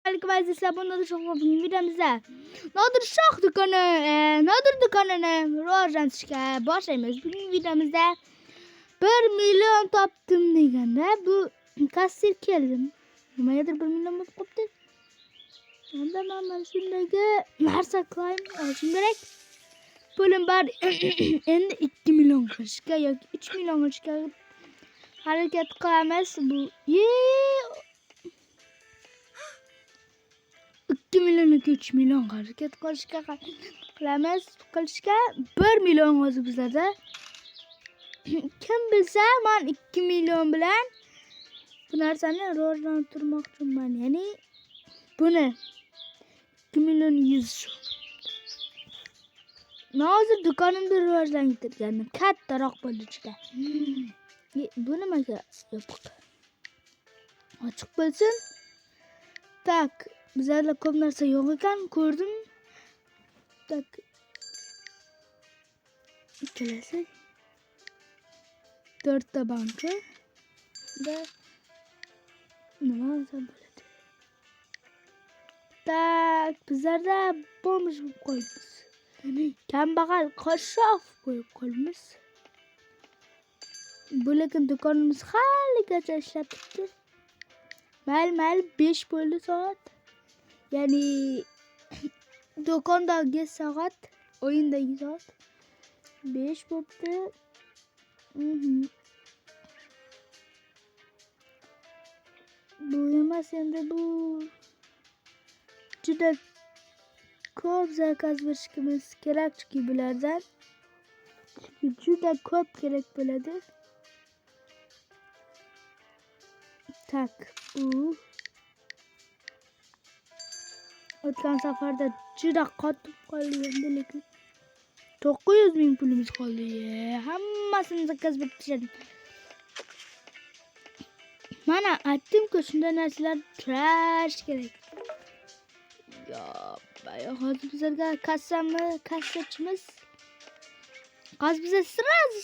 Sizler bunları çok yapayım videomuzda. Nadir Şah dükkanı, Nadir dükkanını rojlanışga başlaymiz. Bugün videomuzda 1 milyon toptum deganda bu kassir keldim. Nimadir 1 milyon bo'lib qopti. Endi men mana shundagi narsa qilayim, olishim kerak. Pulim bor. Endi 2 million qilishga yoki 3 million qilishga harakat qilamiz. Bu 2 milyon 3 milyon harakat qilishga qilamiz. 1 million hozir bizlarda. Kim bilsa men 2 million bilan bu narsani rivojlantirmoqchiman. Ya'ni buni 2 million 100 so'm. Men hozir do'konimni rivojlantirgandim. Kattaroq bo'lishga. Bu nimaga yopiq? Ochiq bo'lsin. Tak, bizlarda ko'p narsa yo'q ekan, ko'rdim. Tak. Ikkalasi 4 ta banka da nima olsam bo'ladi. Tak, bizlarda bo'lmish bo'lib qolibmiz. Kambag'al qashshoq bo'lib qolibmiz. Bu lekin do'konimiz haligacha ishlab turibdi. Mayli 5 bo'ldi soat. Ya'ni do'kondagi soat, o'yindagi soat 5 bo'libdi. Bu emas endi bu juda ko'p zakaz berishimiz kerak chunki bulardan juda ko'p kerak bo'ladi. Tak, o'tgan safarda juda qotib qolgandi, lekin 900 ming pulimiz qoldi. Hammasini zakaz berib tashladim. Mana aytdim-ku, shunday narsalar turash kerak. Yo, hozir bizlarga kassachimiz. Hozir biza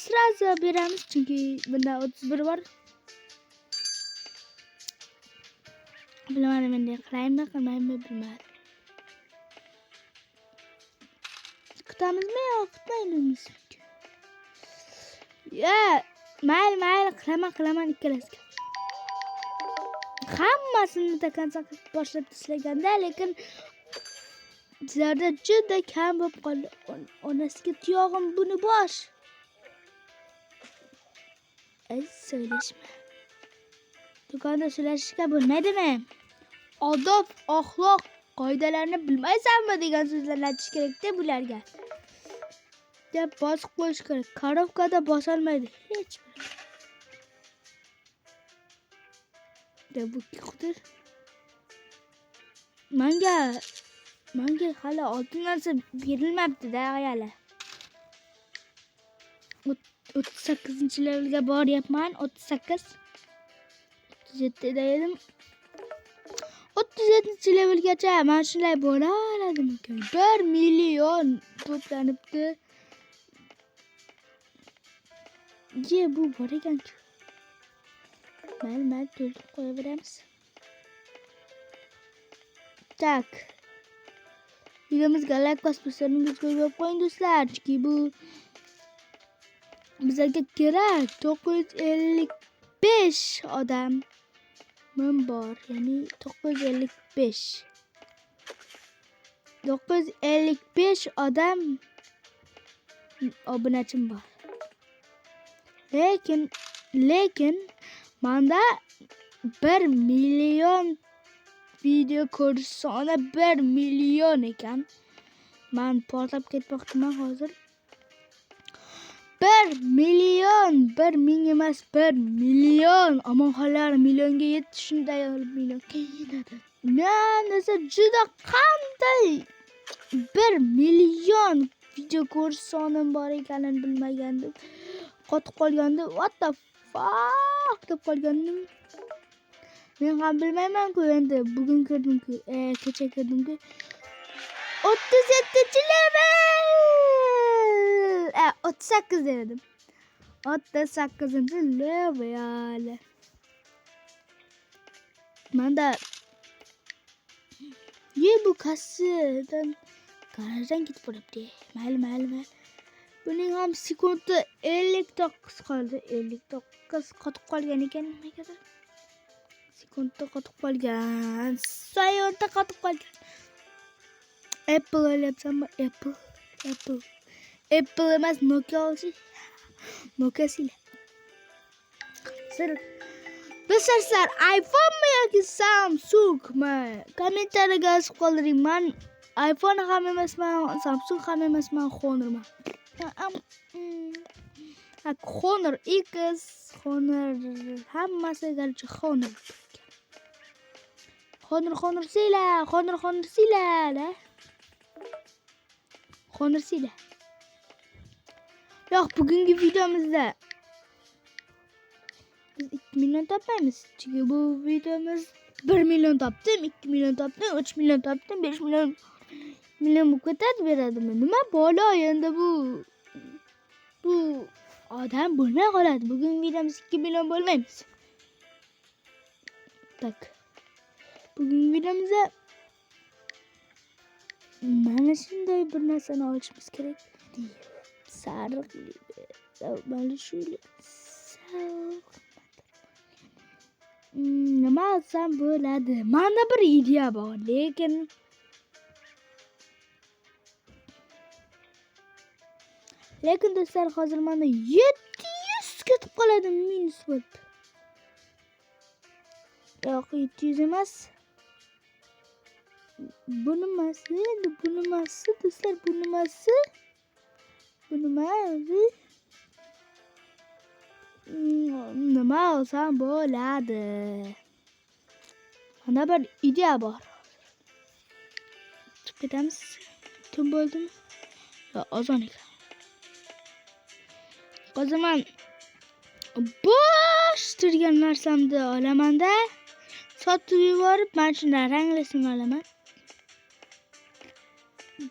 sразу beramiz chunki bunda 31 bor. Bilmadim endi qilaymi, qilmaymi bilmadim. Kutamizmi yo kutmaymiz? Mayli qilaman ikkalasiga. Hammasini takansak boshlab tashlaganda, lekin bizlarda juda kam bo'lib qoldi. Onasiga tuyog'im buni bosh. Söylashma. Do'konda so'rashishga bo'lmaydimi? Odob, axloq qoidalarini bilmaysanmi degan so'zlarni aytish kerak-da bularga. Deb bosib qo'yish kerak. Korovkada bosolmaydi hech bir. Deb bu qidir. Menga hali oltin narsa berilmabdi-da hali. 38-levelga boryapman. 37 edim. 37-levelgacha men shunday bo'la oladim ekan. 1 million to'planibdi. Bu bor ekan-ku. Mayli to'ldirib qo'yaveramiz. Tak. Videomizga like bosib qo'yib qo'ying do'stlar, chunki bu bizga kerak. 955 odam bor, ya'ni 955 odam obunachim bor. Lekin menda 1 million video ko'rish soni 1 million ekan. Men portlab ketmoqchiman hozir. 1 million, 1 ming emas, 1 million. Amon xolar millionga yetish shunday millionga yetadi. Men esa juda qanday 1 million video ko'rish sonim bor ekanini bilmagandim. Qotib qolgandim. What the fuck deb qolgandim. Men ham bilmayman-ku endi. Bugun ko'rdimku, kecha ko'rdimku. 37-level. 38 dedim. 38-level. Menda Ye bu kassidan garajdan ketib qolibdi. Mayli. Buning ham sekundi 59 qoldi. 59 qotib qolgan ekan nimagadir. Sekundda qotib qolgan. Sayyorda qotib qolgan. Apple o'ylabsanmi? Apple emas, Nokia olchi. Nokia sila. Sizlar iPhone mi yoki Samsung mi? Kommentariyga yozib qoldiring. Men iPhone ham emasman, Samsung ham emasman, Honorman. Honor X, Honor hammasi garchi Honor. Honor sila, Honor sila. Honor sila. Yo'q, bugungi videomizda biz 2 million topmaymiz. Chunki bu videomiz 1 million topdim, 2 million topdim, 3 million topdim, 5 million bu ketadi beradimi? Nima bola endi bu odam bo'lmay qoladi. Bugun videomiz 2 million bo'lmaymiz. Tak. Bugun videomizda mana shunday bir narsani olishimiz kerak. Sariq mana shu nima olsam bo'ladi? Menda bir ideya bor, lekin do'stlar, hozir menda 700 ketib qoladi minus bo'lib. Yo'q, 700 emas. Bu nimasi? Do'stlar, bu nimasi? Nima olsam bo'ladi? Mana bir ideya bor. Chiqib ketamiz. Tun bo'ldimi? Yo'q, ozon ekan. Hozir men bo'sh turgan narsamni olaman-da, sotib yuborib, men shunday ranglasini olaman.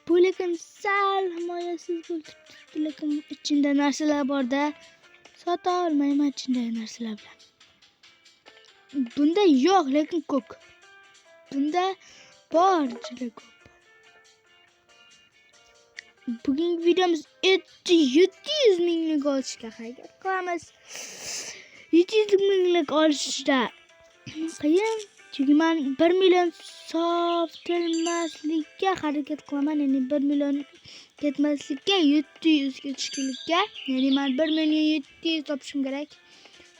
Bu lekin sal himoyasiz bo'lib turibdi, lekin ichida narsalar bor-da, sota olmayman ichidagi narsalar bilan. Bunda yo'q, lekin ko'k. Bunda bor, juda ko'p. Bugungi videomiz 700 minglik olishga harakat qilamiz. 700 minglik olishda qiyin. Chunki men 1 million sotilmaslikka harakat qilaman. Ya'ni 1 million ketmaslikka, 700 ketishlikka. Ya'ni men 1 million 700 topishim kerak.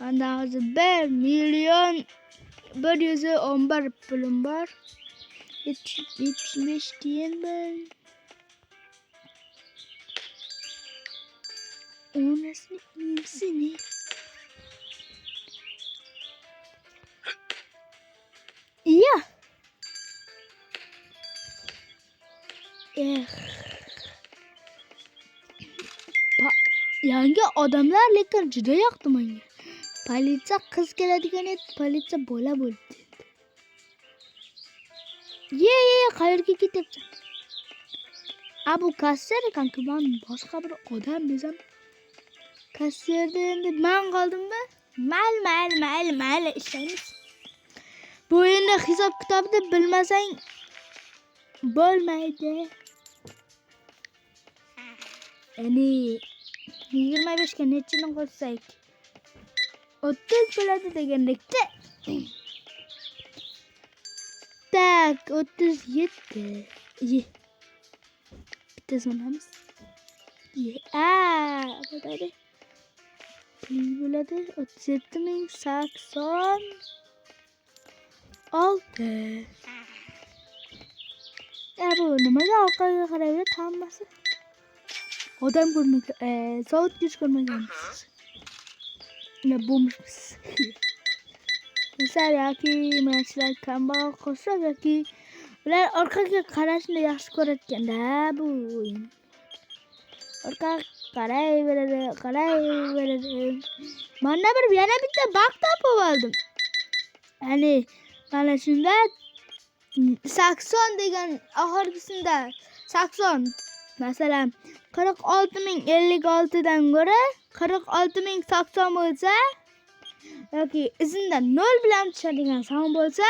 Menda hozir 1 million 111 pulim bor. 75 tiyinman. Onasini iya. Yangi odamlar lekin juda yoqdi menga. Politsiya qiz keladigan edi, politsiya bola bo'ldi. Ye, qayerga ketyapsan? Bu kassir ekan-ku, men boshqa bir odam desam. Kassirda endi men qoldimmi? Mayli ishlaymiz. Bu endi hisob kitobni bilmasang bo'lmaydi. Ya'ni 25 ga nechini qo'shsak 30 bo'ladi degandekda. Tak, 37. Bitta sonamiz. Bo'ladi. Bo'ladi 37.086. Bu nimaga orqaga qaraydi hammasi? Odam ko'rmagan, soat kuch ko'rmagansiz. Ne bo'lmish. Misal yoki mashalar kambag'al qolsa yoki ular orqaga qarashni yaxshi ko'rayotganda bu o'yin. Orqaga qarayveradi. Mana yana bitta baq topib oldim. Ya'ni mana shunda sakson degan oxirgisida sakson. Masalan 46.056 dan ko'ra 46.080 bo'lsa yoki izinda 0 bilan tushadigan son bo'lsa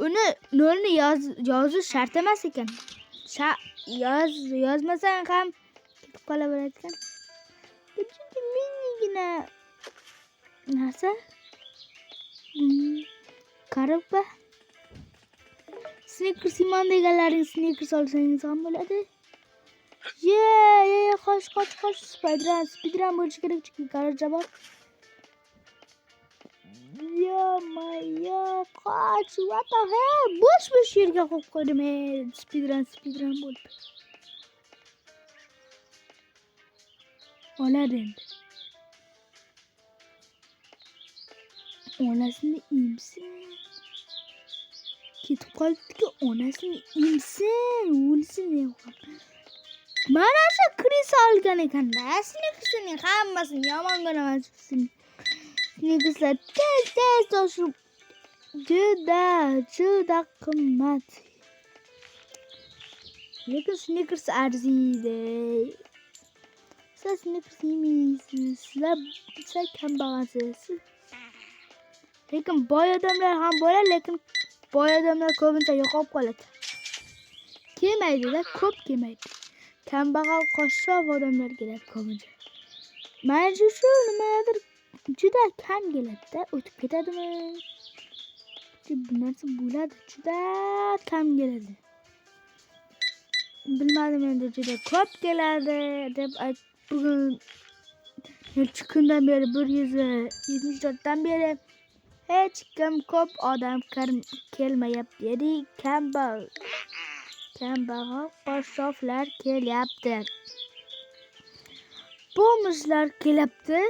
uni nolni yozish shart emas ekan. Yozmasang ham ketib qolaveradi ekan. Bu juda minigina narsa. Qarab ba. Snickers imon deganlaring Snickers olsangiz ham bo'ladi. Qoch. Spiderman bo'lishi kerak chunki garajda bor. Qoch. What the hell? Bosh yerga qo'yib qo'ydim. Spiderman bo'ldi. Oladi endi. Onasini imsin. Ketib qolibdi-ku, onasini imsin, o'lsin. Mana shu Chris olgan ekan-da. Snickersning hammasini yomon ko'raman. Snickerslar tez toshib juda qimmat. Lekin Snickers arziydi. Siz Snickers yemeysiz. Sizlar kambag'alsiz. Lekin boy odamlar ham bo'ladi, lekin boy odamlar ko'pincha yo'qolib qoladi. Kelmaydi-da, ko'p kelmaydi. Kambag'al qashshoq odamlar keladi ko'pincha. Mana shu nimadir juda kam keladi-da, o'tib ketadimi? Bu narsa bo'ladi, juda kam keladi. Bilmadim endi juda ko'p keladi deb bugun necha kundan beri 174 dan beri hech kim ko'p odam kelmayapti. Ya'ni kambag'al qashshoqlar kelyapti. Bo'mishlar kelyapti.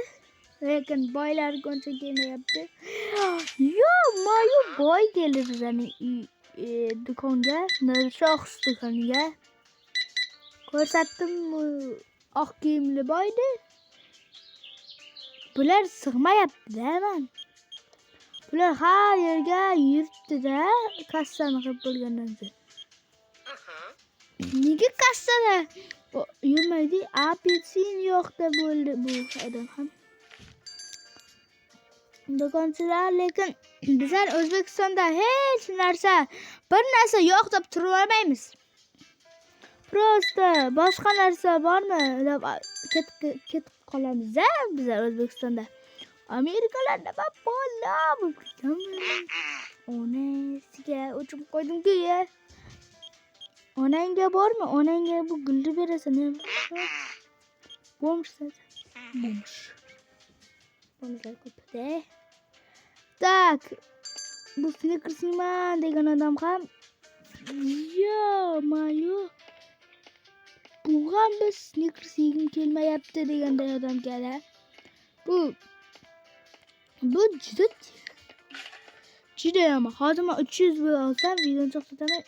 Lekin boylar qancha kelmayapti. Mayu boy keldi bizning do'konga, shoxs do'koniga. Ko'rsatdim, oq kiyimli boydi. Bular sig'mayapti-da men. Bular har yerga yuribdi-da, kassani qilib bo'lgandan so'ng. Nega kassada yurmaydi? Apelsin yo'q deb bo'ldi bu odam ham. Do'konchilar, lekin bizlar O'zbekistonda hech narsa, bir narsa yo'q deb turib olmaymiz. Prosta boshqa narsa bormi deb ketib qolamiz-da bizlar O'zbekistonda. Amerikalarda bola bo'lib ketganmi? Onasiga o'chib qo'ydim-ku. Onangga bormi? Onangga bu gulni berasan. Bo'msh. Bo'mshlar ko'pda. Tak. Bu Snickers yeyman degan odam ham mayo. Bu ham biz Snickers yegim kelmayapti deganday odam kelar. Bu juda yomon. Hozir men 300 bo'lib olsam, videoni to'xtataman.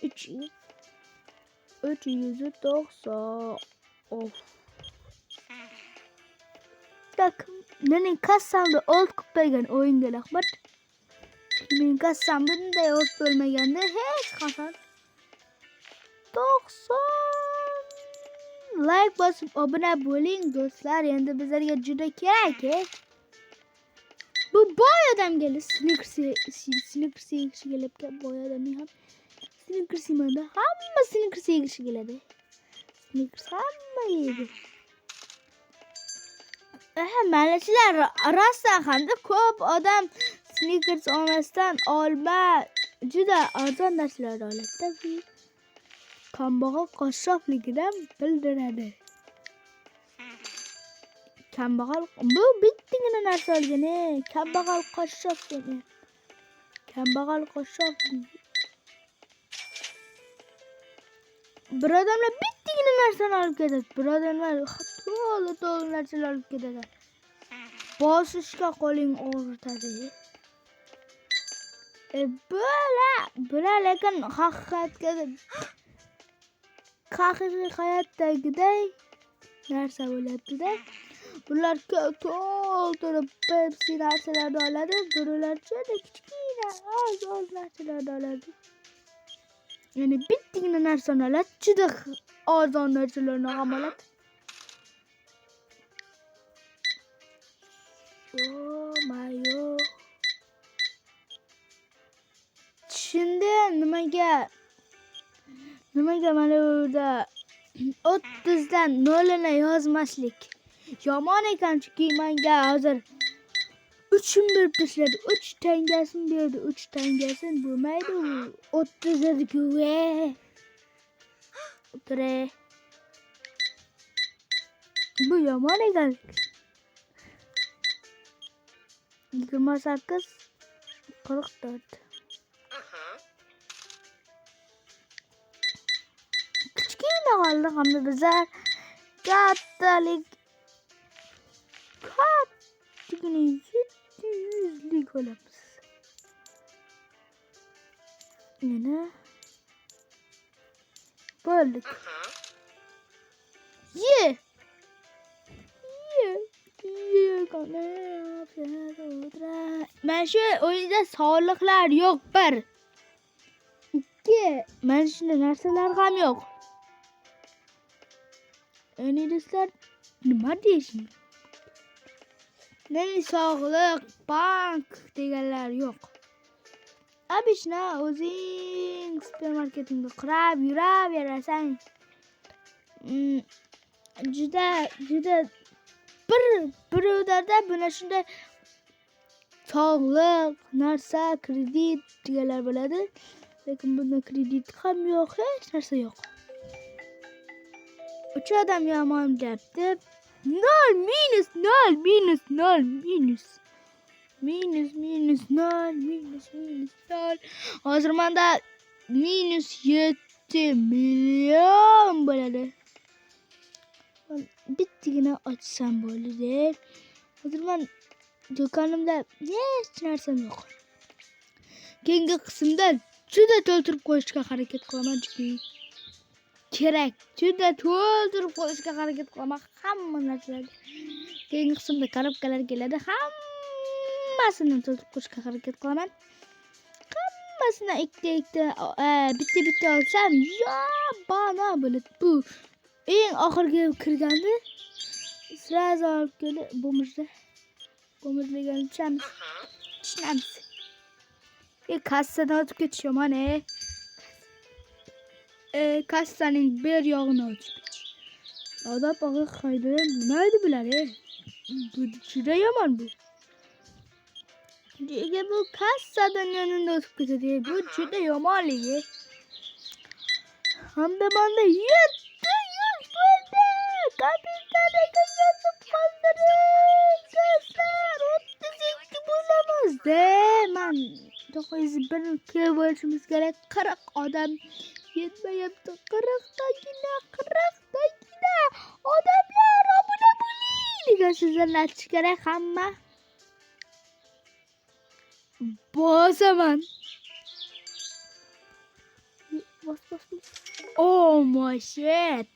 390. Tak, mening kassamda old qilib qo'ygan o'yinga rahmat. Mening kassam bunday old bo'lmaganda hech qachon 90 like bosib obuna bo'ling do'stlar. Endi bizlarga juda kerak. Bu boy odam keldi. Snickers yegishi kelibdi boy odamning ham. Snickers yemanda hamma Snickers yegishi keladi. Snickers hamma yeydi. Mana shular rostdan ham ko'p odam Snickers olmasdan juda arzon narsalar oladi. Kambag'al qashshoqligidan bildiradi. Kambag'al bu bittagina narsa olgan, kambag'al qashshoq degan. Kambag'al qashshoq. Birodarlar bittagina narsani olib ketadi. Birodarlar to'la narsalar olib ketadi. Bosishga qo'ling og'ritadi. Bular lekin haqiqatdagiday narsa bo'ladi-da. Bular to'ldirib Pepsi narsalarni oladi, bular juda kichkina, oz narsalarni oladi. Ya'ni bittagina narsani oladi, juda ozon narsalarni ham oladi. Mayo. Shunda Nimaga mana burada 30dan 0 yozmaslik yomon ekan, chunki menga hozir 3 berib tashladi. 3 tangasini berdi. 3 tangasini bo'lmaydi u. 30 edi-ku. O'tire. Bu yomon ekan. 28 44. Kichkina qoldi hamda bizlar kattalik kattagina 700lik olamiz. Yana bo'ldik. Ye. Mana shu o'yinda soliqlar yo'q. 1 2 mana shunday narsalar ham yo'q. Endi do'stlar, nima deyishim? Meni sog'liq, bank deganlar yo'q. Abishna o'zing supermarketingda qirab yuraverasan. Juda birovlarda buni shunday sog'liq, narsa, kredit deganlar bo'ladi. Lekin bunda kredit ham yo'q, hech narsa yo'q. 3 odam yomon deyapti. 0 minus 0 minus 0 minus. Minus 0. Hozir menda minus 7 million bo'ladi. Bittagina ochsam bo'ladi. Hozir men do'konimda hech narsam yo'q. Keyingi qismda juda to'ldirib qo'yishga harakat qilaman, chunki kerak. Juda to'ldirib qo'yishga harakat qilaman hamma narsalarni. Keyingi qismda korobkalar keladi. Hammasini to'ldirib qo'yishga harakat qilaman. Hammasini bitta olsam, yo bana bo'ladi. Bu eng oxirgi kirganda sразу olib keldi bo'mizda. Bo'miz deganni tushunamiz. Kassadan o'tib ketish yomon. Kassaning ber yog'ini o'tib ketish. Odam og'ir qo'ydi. Nima edi bular? Bu juda yomon bu. Nega bu kassadan yonida o'tib ketadi? Bu juda yomonligi. Hamda manda 700 bo'ldi. Kapitaliga sotib qoldiring. 32 bo'lamiz. Men 901 bo'lishimiz kerak. 40 odam yetmayapti. 40 tagina odamlar obuna bo'ling degan so'zlarni aytish kerak hamma. Bosaman. Bos. Oh my shit.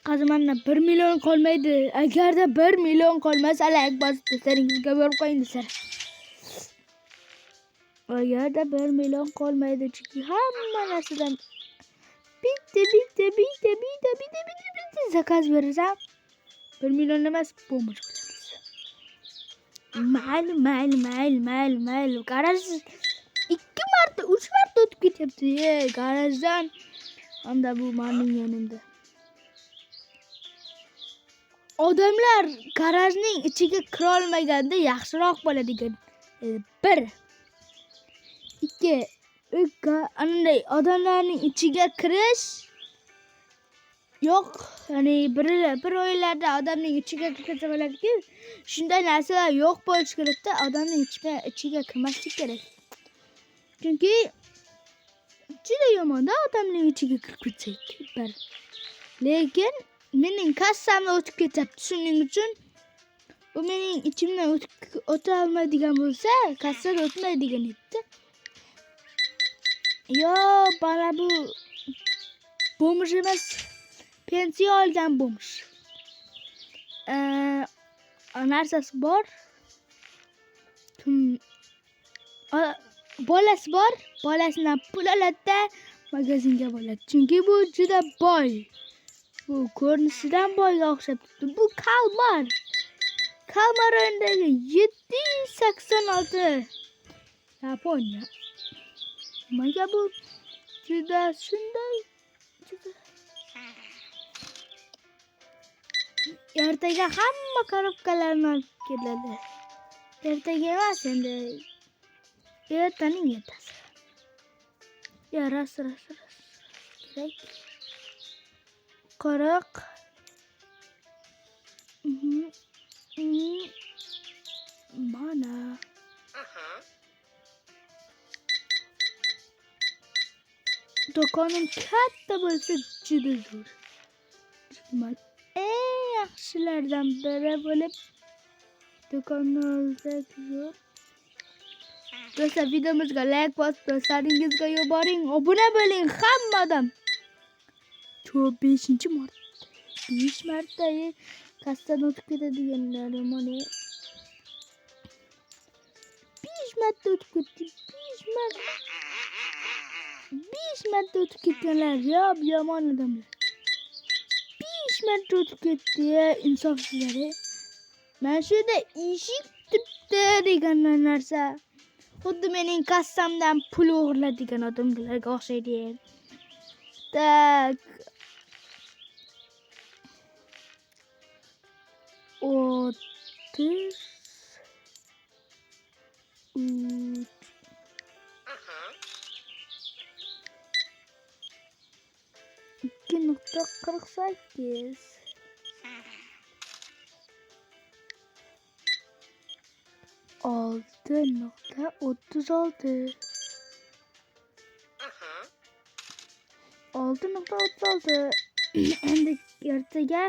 Qazimanda 1 million qolmaydi. Agarda 1 million qolmasa, like bosib do'stlaringizga berib qo'ying desam. Agarda 1 million qolmaydi, chunki hamma narsadan bitta zakaz bersam 1 million emas, bo'miz qilamiz. Mayli. Garaj 2 marta, 3 marta o'tib ketyapti. Garajdan hamda bu mening yonimda. Odamlar garajning ichiga kira olmaganda yaxshiroq bo'ladigan. 1 2 anday odamlarning ichiga kirish yo'q. Ya'ni bir o'yinlarda odamning ichiga kirsa bo'ladi-ku. Shunday narsalar yo'q bo'lishi kerak-da, odamning ichiga kirmaslik kerak. Chunki juda yomon-da odamning ichiga kirib ketsak. Lekin mening kassamdan o'tib ketyapti. Shuning uchun u mening ichimdan o'ta olmaydigan bo'lsa, kassada o'tmaydigan edi. Yo, bana bu bo'mish emas, pensiya olgan bo'mish. Narsasi bor. Bolasi bor. Bolasidan pul oladi, magazinga boradi. Chunki bu juda boy. Bu ko'rinishidan boyga o'xshab turibdi. Bu kalmar. Kalmar o'yinidagi 786 Yaponiya. Nimaga bu juda shunday juda. Ertaga hamma korobkalarni olib keladi. Ertaga emas endi. Ertaning ertasi. Ya ras. Kerak. Qirq. Mana. Do'konim katta bo'lsa juda zo'r. Eng yaxshilardan biri bo'lib do'konni olsak zo'r. Do'stlar, videomizga like bosib, do'stlaringizga yuboring, obuna bo'ling hamma odam. 5-marta. 5 marta kassadan o'tib ketadiganlar mana. 5 marta o'tib ketdi. 5 marta o'tib ketganlar, yomon odamlar. 5 marta o'tib ketdi, insofsizlar. Men shunda eshik tutdi degan narsa. Xuddi mening kassamdan pul o'g'irladigan odamlarga o'xshaydi. Tak. O'ttiz. 2.48. 6.36. 6.36. Endi ertaga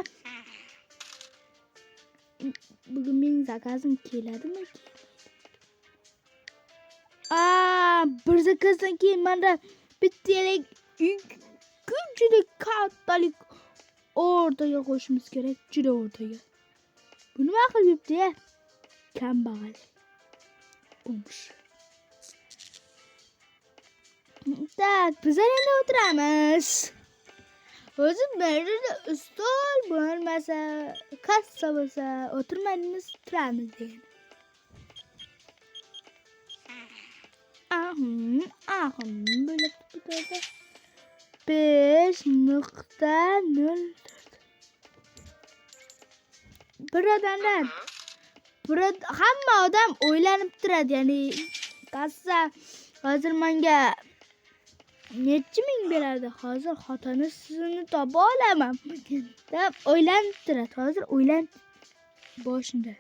bugun mening zakazim keladimi? Bir zakazdan keyin menda bittalik juda kattalik o'rtaga qo'shimiz kerak, juda o'rtaga. Bu nima qilibdi-ya? Kambag'al. Olmuş. Tak, biz endi o'tiramiz. O'zi menda stol bo'lmasa, kassa bo'lsa, o'tirmaymiz, turamiz degan. Bo'lib turadi. 5.04. Hamma odam o'ylanib turadi, ya'ni kassa hozir menga necha ming beradi? Hozir xotini sizni topa olaman deb o'ylanib turadi. Hozir o'ylan boshida.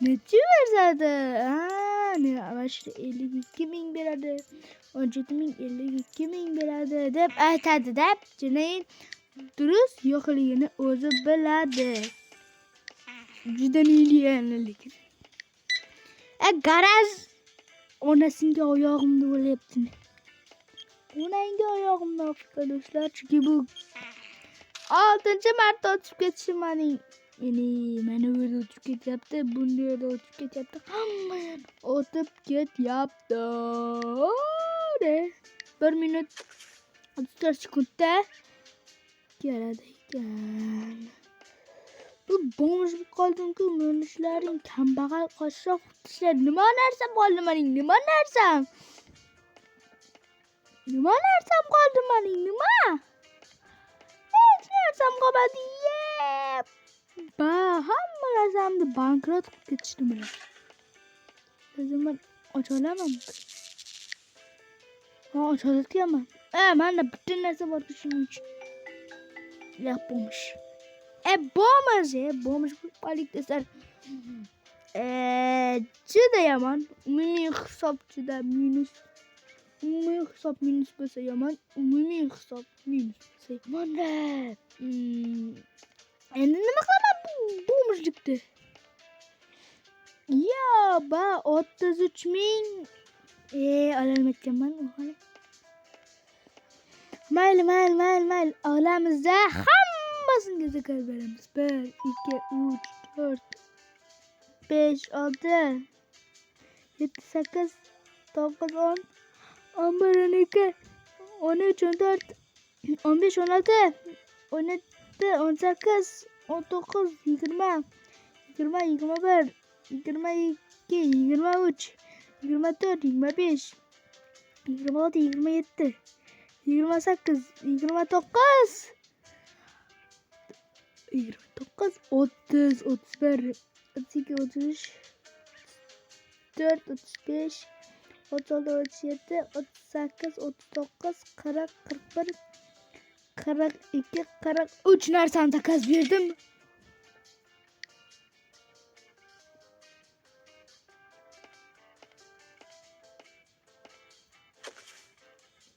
Necha bersadi? Mana shu 52 ming beradi. 17 ming 52 ming beradi deb aytadi deb, jinayin durust yo'qligini o'zi biladi. Juda niyani lekin. Garaj onasiga oyog'imda bo'lyapti. Onangga oyog'imda o'pdi do'stlar, chunki bu 6-marta o'tib ketishim mening. Mana bu yerda o'tib ketyapti, bunda yerda o'tib ketyapti. Hamma yerda o'tib ketyapti. 1 minut 34 sekundda keladi ekan. Bu bomj bo'lib qoldimku, menishlarning kambag'al qashshoq tishlar. Nima narsam qoldi mening? Nima narsam qoldi mening? Nima? Hech narsam qolmadi. Hamma narsamni bankrot qilib ketishdi bular. O'zim ocha olamanmi? Ocha olmayman. Menda bitta narsa bor shuning uchun. Yapmoqmish. Bomj bo'lib qoldik do'stlar. Juda yomon. Umumiy hisob juda minus. Umumiy hisob minus bo'lsa yomon. Umumiy hisob minus bo'lsa yomon. Endi nima qilaman bomjlikda? 33 ming. Ololmayapman o'g'lim. Mayli. Olamizda hammasiga zakaz beramiz. 1, 2, 3, 4, 5, 6, 7, 8, 9, 10, 11, 12, 13, 14, 15, 16, 17, 18, 19, 20, 21, 22, 23, 24, 25, 26, 27, 28, 29, 29, 30, 31, 32, 33, 34, 35, 36, 37, 38, 39, 40, 41, 42, 43 narsani takas berdim.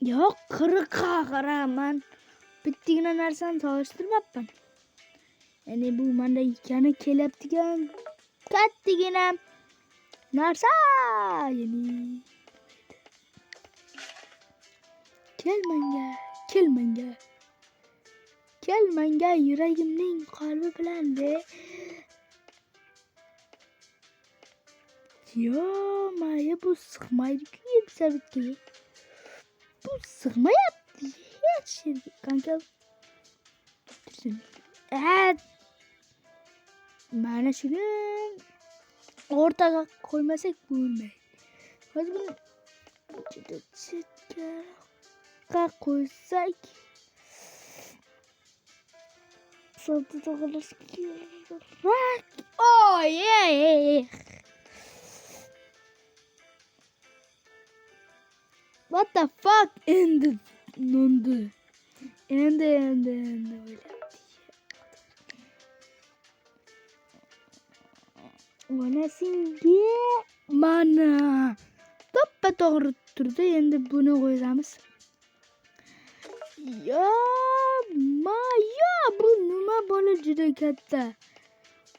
Yo'q, 40 ga qaraman. Bittigina narsani solishtirmabman. Ya'ni bu menda yana kelyaptigan kattagina narsa. Ya'ni kel menga yuragimning qalbi bilan de. Yo, bu sig'maydi-ku Yelisabetga. Bu sig'mayapti hech yerga. Kanka. Mana shuni o'rtaga qo'ymasak bo'lmaydi. Hozir buni juda chetga qo'ysak sodda to'g'rilash kerak. Oy! What the fuck? Endi o'ylab. Mana to'ppa to'g'ri turdi. Endi buni qo'yamiz. Yo, bu nima bo'la juda katta.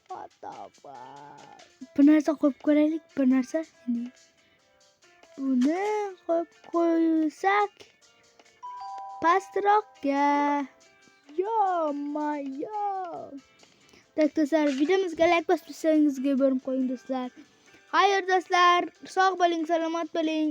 What the fuck? Bir narsa qo'yib ko'raylik, bir narsa. Buni qo'yib qo'ysak pastroqqa. Yo. Tak do'stlar, videomizga like bosib, sizga bo'rim qo'ying do'stlar. Xayr do'stlar, sog' bo'ling, salomat bo'ling.